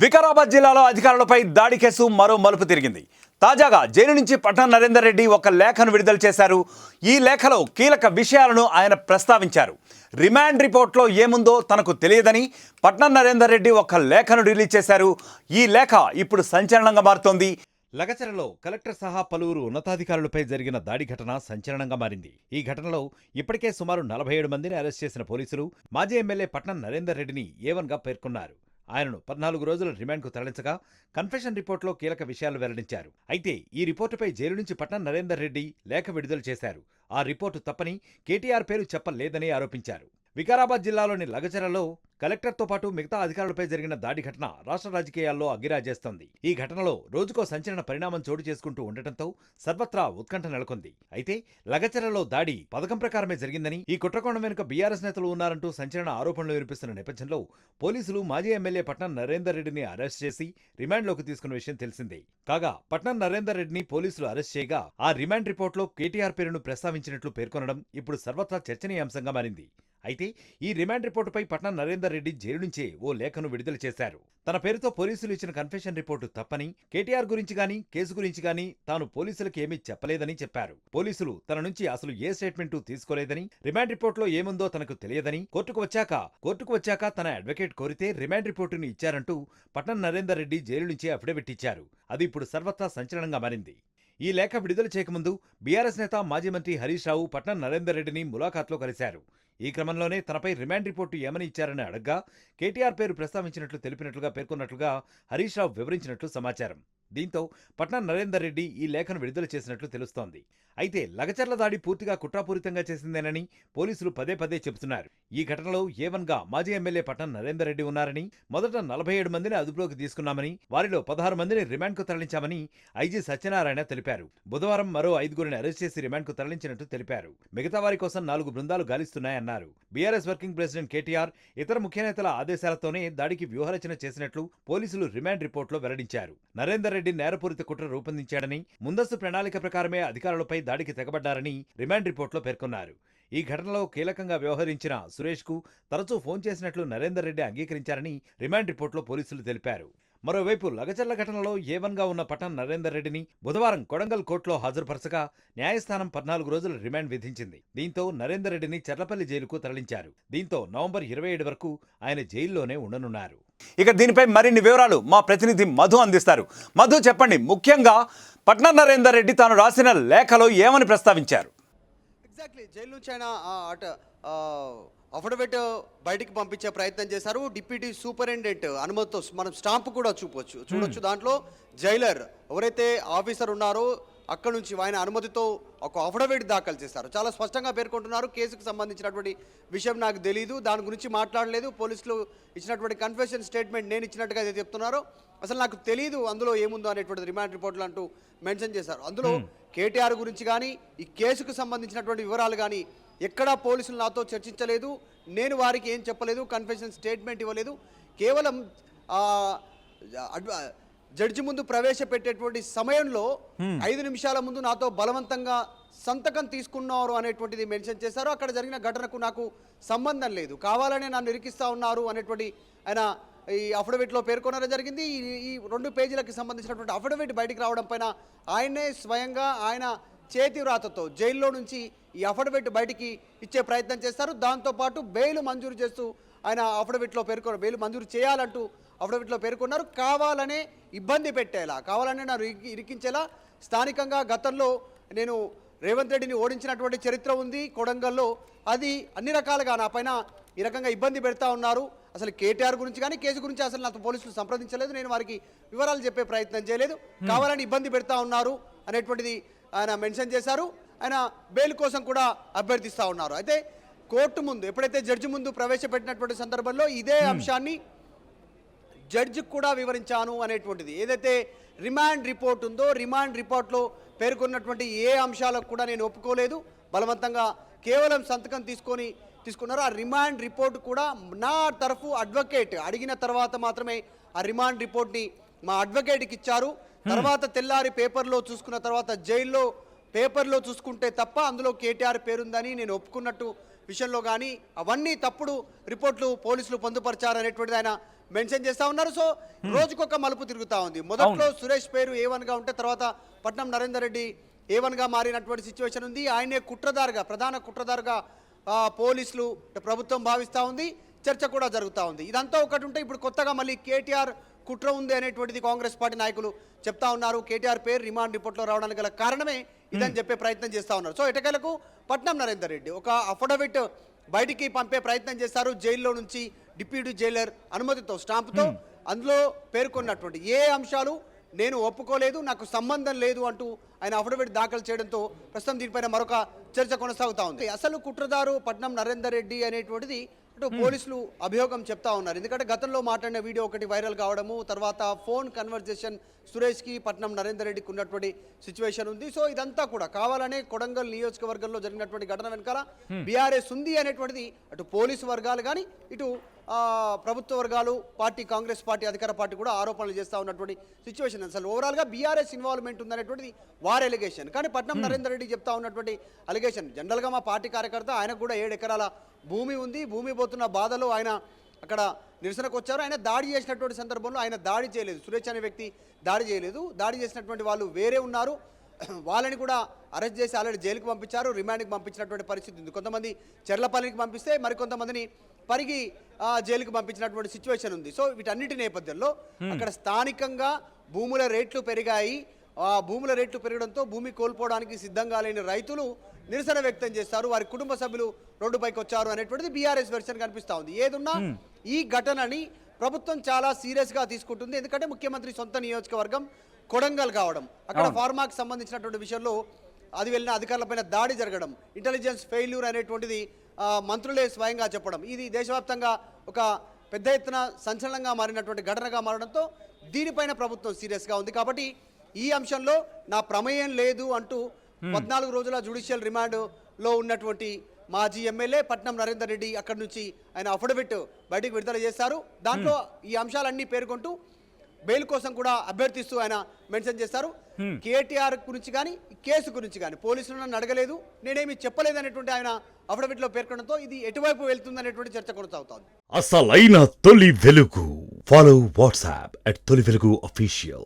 వికారాబాద్ జిల్లాలో అధికారులపై దాడి కేసు మరో మలుపు తిరిగింది. తాజాగా జైలు నుంచి పట్నం నరేందర్ రెడ్డి ఒక లేఖను విడుదల చేశారు. ఈ లేఖలో కీలక విషయాలను ఆయన ప్రస్తావించారు. రిమాండ్ రిపోర్ట్లో ఏముందో తనకు తెలియదని పట్నం నరేందర్ రెడ్డి ఒక లేఖను రిలీజ్ చేశారు. ఈ లేఖ ఇప్పుడు సంచలనంగా మారుతోంది. లగచరలో కలెక్టర్ సహా పలువురు ఉన్నతాధికారులపై జరిగిన దాడి ఘటన సంచలనంగా మారింది. ఈ ఘటనలో ఇప్పటికే సుమారు 47 మందిని అరెస్ట్ చేసిన పోలీసులు మాజీ ఎమ్మెల్యే పట్నం నరేందర్ రెడ్డిని A1గా పేర్కొన్నారు. ఆయనను 14 రోజుల రిమాండ్కు తరలించగా కన్ఫెషన్ రిపోర్ట్లో కీలక విషయాలు వెల్లడించారు. అయితే ఈ రిపోర్టుపై జైలు నుంచి పట్నం నరేందర్ రెడ్డి లేఖ విడుదల చేశారు. ఆ రిపోర్టు తప్పని, కేటీఆర్ పేరు చెప్పలేదని ఆరోపించారు. వికారాబాద్ జిల్లాలోని లగచరలో కలెక్టర్తో పాటు మిగతా అధికారులపై జరిగిన దాడి ఘటన రాష్ట్ర రాజకీయాల్లో అగ్గిరాజేస్తోంది. ఈ ఘటనలో రోజుకో సంచలన పరిణామం చోటు చేసుకుంటూ ఉండటంతో సర్వత్రా ఉత్కంఠ నెలకొంది. అయితే లగచరలో దాడి పథకం ప్రకారమే జరిగిందని, ఈ కుట్రకోణం వెనుక బీఆర్ఎస్ నేతలు ఉన్నారంటూ సంచలన ఆరోపణలు వినిపిస్తున్న నేపథ్యంలో పోలీసులు మాజీ ఎమ్మెల్యే పట్నం నరేందర్ రెడ్డిని అరెస్ట్ చేసి రిమాండ్లోకి తీసుకున్న విషయం తెలిసిందే. కాగా పట్నం నరేందర్ రెడ్డిని పోలీసులు అరెస్ట్ చేయగా ఆ రిమాండ్ రిపోర్ట్లో కేటీఆర్ పేరును ప్రస్తావించినట్లు పేర్కొనడం ఇప్పుడు సర్వత్రా చర్చనీయాంశంగా మారింది. అయితే ఈ రిమాండ్ రిపోర్టుపై పట్నం నరేందర్ రెడ్డి జైలు నుంచే ఓ లేఖను విడుదల చేశారు. తన పేరుతో పోలీసులు ఇచ్చిన కన్ఫెషన్ రిపోర్టు తప్పని, కేటీఆర్ గురించి గానీ కేసు గురించి గానీ తాను పోలీసులకు ఏమీ చెప్పలేదని చెప్పారు. పోలీసులు తన నుంచి అసలు ఏ స్టేట్మెంటు తీసుకోలేదని, రిమాండ్ రిపోర్టులో ఏముందో తనకు తెలియదని, కోర్టుకు వచ్చాక తన అడ్వకేట్ కోరితే రిమాండ్ రిపోర్టును ఇచ్చారంటూ పట్నం నరేందర్ రెడ్డి జైలు నుంచి అఫిడవిట్ ఇచ్చారు. అది ఇప్పుడు సర్వత్రా సంచలనంగా మారింది. ఈ లేఖ విడుదల చేయకముందు బీఆర్ఎస్ నేత మాజీ మంత్రి హరీష్ రావు పట్నం నరేందర్ రెడ్డిని ములాఖాత్లో కలిశారు. ఈ క్రమంలోనే తనపై రిమాండ్ రిపోర్టు ఏమని ఇచ్చారని అడగ్గా కేటీఆర్ పేరు ప్రస్తావించినట్లు తెలిపినట్లుగా పేర్కొన్నట్లుగా హరీష్ రావు వివరించినట్లు సమాచారం. దీంతో పట్నం నరేందర్ రెడ్డి ఈ లేఖను విడుదల చేసినట్లు తెలుస్తోంది. అయితే లగచర్ల దాడి పూర్తిగా కుట్రాపూరితంగా చేసిందేనని పోలీసులు పదే పదే చెబుతున్నారు. ఈ ఘటనలో A1గా మాజీ ఎమ్మెల్యే పట్నం నరేందర్ రెడ్డి ఉన్నారని, మొదట 47 మందిని అదుపులోకి తీసుకున్నామని, వారిలో 16 మందిని రిమాండ్కు తరలించామని ఐజీ సత్యనారాయణ తెలిపారు. బుధవారం మరో 5గురిని అరెస్ట్ చేసి రిమాండ్కు తరలించినట్టు తెలిపారు. మిగతా వారి కోసం 4 బృందాలు గాలిస్తున్నాయన్నారు. బీఆర్ఎస్ వర్కింగ్ ప్రెసిడెంట్ కేటీఆర్, ఇతర ముఖ్య నేతల ఆదేశాలతోనే దాడికి వ్యూహరచన చేసినట్లు పోలీసులు రిమాండ్ రిపోర్టులో వెల్లడించారు. నరేందర్ రెడ్డి నేరపూరిత కుట్ర రూపొందించాడని, ముందస్తు ప్రణాళిక ప్రకారమే అధికారులపై దాడికి తెగబడ్డారని రిమాండ్ రిపోర్టులో పేర్కొన్నారు. ఈ ఘటనలో కీలకంగా వ్యవహరించిన సురేష్కు తరచూ ఫోన్ చేసినట్లు నరేందర్ రెడ్డి అంగీకరించారని రిమాండ్ రిపోర్టులో పోలీసులు తెలిపారు. మరోవైపు లగచర్ల ఘటనలో A1గా ఉన్న పట్నం నరేందర్ రెడ్డిని బుధవారం కొడంగల్ కోర్టులో హాజరుపరచగా న్యాయస్థానం 14 రోజుల రిమాండ్ విధించింది. దీంతో నరేందర్ రెడ్డిని చర్లపల్లి జైలుకు తరలించారు. దీంతో నవంబర్ 27 వరకు ఆయన జైల్లోనే ఉండనున్నారు. ఇక దీనిపై మరిన్ని వివరాలు మా ప్రతినిధి మధు అందిస్తారు. మధు, చెప్పండి, ముఖ్యంగా పట్నం నరేందర్ రెడ్డి తాను రాసిన లేఖలో ఏమని ప్రస్తావించారు? ఎగ్జాక్ట్లీ జైలు నుంచి ఆయన అఫిడవిట్ బయటికి పంపించే ప్రయత్నం చేశారు. డిప్యూటీ సూపరింటెండెంట్ అనుమతితో మనం స్టాంప్ కూడా చూడొచ్చు. దాంట్లో జైలర్ ఎవరైతే ఆఫీసర్ ఉన్నారో అక్కడ నుంచి ఆయన అనుమతితో ఒక అఫిడవిట్ దాఖలు చేశారు. చాలా స్పష్టంగా పేర్కొంటున్నారు, కేసుకు సంబంధించినటువంటి విషయం నాకు తెలియదు, దాని గురించి మాట్లాడలేదు, పోలీసులు ఇచ్చినటువంటి కన్ఫెషన్ స్టేట్మెంట్ నేను ఇచ్చినట్టుగా అయితే చెప్తున్నారు, అసలు నాకు తెలియదు అందులో ఏముందో అనేటువంటి రిమాండ్ రిపోర్ట్లు అంటూ మెన్షన్ చేశారు. అందులో కేటీఆర్ గురించి కానీ ఈ కేసుకు సంబంధించినటువంటి వివరాలు కానీ ఎక్కడా పోలీసులు నాతో చర్చించలేదు, నేను వారికి ఏం చెప్పలేదు, కన్ఫెషన్ స్టేట్మెంట్ ఇవ్వలేదు, కేవలం జడ్జి ముందు ప్రవేశపెట్టేటువంటి సమయంలో 5 నిమిషాల ముందు నాతో బలవంతంగా సంతకం తీసుకున్నారు అనేటువంటిది మెన్షన్ చేశారు. అక్కడ జరిగిన ఘటనకు నాకు సంబంధం లేదు, కావాలనే నన్ను ఇరికిస్తా ఉన్నారు అనేటువంటి ఆయన ఈ అఫిడవిట్లో పేర్కొనడం జరిగింది. ఈ 2 పేజీలకు సంబంధించినటువంటి అఫిడవిట్ బయటికి రావడం పైన ఆయనే స్వయంగా ఆయన చేతి వ్రాతతో జైల్లో నుంచి ఈ అఫిడవిట్ బయటికి ఇచ్చే ప్రయత్నం చేస్తారు. దాంతోపాటు బెయిల్ మంజూరు చేస్తూ ఆయన అఫిడవిట్లో బెయిల్ మంజూరు చేయాలంటూ అఫిడవిట్లో పేర్కొన్నారు. కావాలనే ఇబ్బంది పెట్టేలా, కావాలనే నన్ను ఇరికించేలా, స్థానికంగా గతంలో నేను రేవంత్ రెడ్డిని ఓడించినటువంటి చరిత్ర ఉంది కొడంగల్లో, అది అన్ని రకాలుగా నా పైన ఈ రకంగా ఇబ్బంది పెడతా ఉన్నారు, అసలు కేటీఆర్ గురించి కానీ కేసు గురించి అసలు నాతో పోలీసులు సంప్రదించలేదు, నేను వారికి వివరాలు చెప్పే ప్రయత్నం చేయలేదు, కావాలని ఇబ్బంది పెడతా ఉన్నారు అనేటువంటిది ఆయన మెన్షన్ చేశారు. ఆయన బెయిల్ కోసం కూడా అభ్యర్థిస్తూ ఉన్నారు. అయితే కోర్టు ముందు ఎప్పుడైతే జడ్జి ముందు ప్రవేశపెట్టినటువంటి సందర్భంలో ఇదే అంశాన్ని జడ్జికి కూడా వివరించాను అనేటువంటిది, ఏదైతే రిమాండ్ రిపోర్ట్ ఉందో రిమాండ్ రిపోర్ట్లో పేర్కొన్నటువంటి ఏ అంశాలకు కూడా నేను ఒప్పుకోలేదు, బలవంతంగా కేవలం సంతకం తీసుకున్నారు. ఆ రిమాండ్ రిపోర్ట్ కూడా నా తరఫు అడ్వకేట్ అడిగిన తర్వాత మాత్రమే ఆ రిమాండ్ రిపోర్ట్ని మా అడ్వకేట్కి ఇచ్చారు. తర్వాత తెల్లారి పేపర్లో చూసుకున్న తర్వాత జైల్లో పేపర్లో చూసుకుంటే తప్ప అందులో కేటీఆర్ పేరుందని నేను ఒప్పుకున్నట్టు విషయంలో కానీ అవన్నీ తప్పుడు రిపోర్ట్లు పోలీసులు పొందుపరిచారనేటువంటిది ఆయన మెన్షన్ చేస్తా ఉన్నారు. సో రోజుకొక మలుపు తిరుగుతా ఉంది. మొదట్లో సురేష్ పేరు A1గా ఉంటే తర్వాత పట్నం నరేందర్ రెడ్డి A1గా మారినటువంటి సిచ్యువేషన్ ఉంది. ఆయనే కుట్రదారుగా, ప్రధాన కుట్రదారుగా పోలీసులు ప్రభుత్వం భావిస్తూ ఉంది. చర్చ కూడా జరుగుతూ ఉంది. ఇదంతా ఒకటి ఉంటే ఇప్పుడు కొత్తగా మళ్ళీ కేటీఆర్ కుట్ర ఉంది అనేటువంటిది కాంగ్రెస్ పార్టీ నాయకులు చెప్తా ఉన్నారు. కేటీఆర్ పేరు రిమాండ్ రిపోర్ట్లో రావడానికి గల కారణమే ఇదని చెప్పే ప్రయత్నం చేస్తూ ఉన్నారు. సో ఎటకేలకు పట్నం నరేందర్ రెడ్డి ఒక అఫిడవిట్ బయటికి పంపే ప్రయత్నం చేశారు. జైల్లో నుంచి డిప్యూటీ జైలర్ అనుమతితో, స్టాంపుతో. అందులో పేర్కొన్నటువంటి ఏ అంశాలు నేను ఒప్పుకోలేదు, నాకు సంబంధం లేదు అంటూ ఆయన అఫిడవిట్ దాఖలు చేయడంతో ప్రస్తుతం దీనిపైన మరొక చర్చ కొనసాగుతూ ఉంది. అసలు కుట్రదారు పట్నం నరేందర్ రెడ్డి అనేటువంటిది పోలీసులు అభియోగం చెప్తా ఉన్నారు. ఎందుకంటే గతంలో మాట్లాడిన వీడియో ఒకటి వైరల్ కావడము, తర్వాత ఫోన్ కన్వర్జేషన్ సురేష్కి పట్నం నరేందర్ రెడ్డికి ఉన్నటువంటి సిచ్యువేషన్ ఉంది. సో ఇదంతా కూడా కావాలనే కొడంగల్ నియోజకవర్గంలో జరిగినటువంటి ఘటన వెనకాల బీఆర్ఎస్ ఉంది అనేటువంటిది అటు పోలీసు వర్గాలు కానీ ఇటు ప్రభుత్వ వర్గాలు, పార్టీ కాంగ్రెస్ పార్టీ అధికార పార్టీ కూడా ఆరోపణలు చేస్తూ ఉన్నటువంటి సిచ్యువేషన్. అసలు ఓవరాల్గా బీఆర్ఎస్ ఇన్వాల్వ్మెంట్ ఉందనేటువంటిది వారి ఎలిగేషన్. కానీ పట్నం నరేందర్ రెడ్డి చెప్తా ఉన్నటువంటి అలిగేషన్, జనరల్గా మా పార్టీ కార్యకర్త, ఆయనకు కూడా 7 ఎకరాల భూమి ఉంది. భూమి పోతున్న బాధలో ఆయన అక్కడ నిరసనకు వచ్చారు. ఆయన దాడి చేసినటువంటి సందర్భంలో ఆయన దాడి చేయలేదు, సురేష్ అనే వ్యక్తి దాడి చేయలేదు. దాడి చేసినటువంటి వాళ్ళు వేరే ఉన్నారు. వాళ్ళని కూడా అరెస్ట్ చేసి ఆల్రెడీ జైలుకి పంపించారు, రిమాండ్కి పంపించినటువంటి పరిస్థితి ఉంది. కొంతమంది చెర్లపల్లికి పంపిస్తే మరికొంతమందిని పరిగి జైలుకి పంపించినటువంటి సిచ్యువేషన్ ఉంది. సో వీటన్నిటి నేపథ్యంలో అక్కడ స్థానికంగా భూముల రేట్లు పెరిగాయి. భూముల రేట్లు పెరగడంతో భూమి కోల్పోవడానికి సిద్ధంగా లేని రైతులు నిరసన వ్యక్తం చేస్తారు. వారి కుటుంబ సభ్యులు రోడ్డుపైకి వచ్చారు అనేటువంటిది బీఆర్ఎస్ వెర్షన్ కనిపిస్తూ ఉంది. ఏదున్నా ఈ ఘటనని ప్రభుత్వం చాలా సీరియస్గా తీసుకుంటుంది. ఎందుకంటే ముఖ్యమంత్రి సొంత నియోజకవర్గం కొడంగల్ కావడం, అక్కడ ఫార్మాకి సంబంధించినటువంటి విషయంలో అది వెళ్ళిన అధికారులపైన దాడి జరగడం, ఇంటెలిజెన్స్ ఫెయిల్యూర్ అనేటువంటిది మంత్రులే స్వయంగా చెప్పడం, ఇది దేశవ్యాప్తంగా ఒక పెద్ద ఎత్తున సంచలనంగా మారినటువంటి ఘటనగా మారడంతో దీనిపైన ప్రభుత్వం సీరియస్గా ఉంది. కాబట్టి ఈ అంశంలో నా ప్రమేయం లేదు అంటూ 14 రోజుల జ్యుడిషియల్ రిమాండ్లో ఉన్నటువంటి మాజీ ఎమ్మెల్యే పట్నం నరేందర్ రెడ్డి అక్కడి నుంచి ఆయన అఫిడవిట్ బయటికి విడుదల చేశారు. దాంట్లో ఈ అంశాలన్నీ పేర్కొంటూ బెయిల్ కోసం కూడా అభ్యర్థిస్తూ ఆయన మెన్షన్ చేశారు. కేటీఆర్ గురించి కానీ కేసు గురించి కానీ పోలీసులు నన్ను అడగలేదు, నేనేమి చెప్పలేదు అనేటువంటి ఆయన అఫిడవిట్లో పేర్కొనడంతో ఇది ఎటువైపు వెళ్తుంది అనేటువంటి చర్చ కొనసాగుతోంది. అసలైన తొలి వెలుగు. ఫాలో వాట్సాప్ @తొలి వెలుగు official.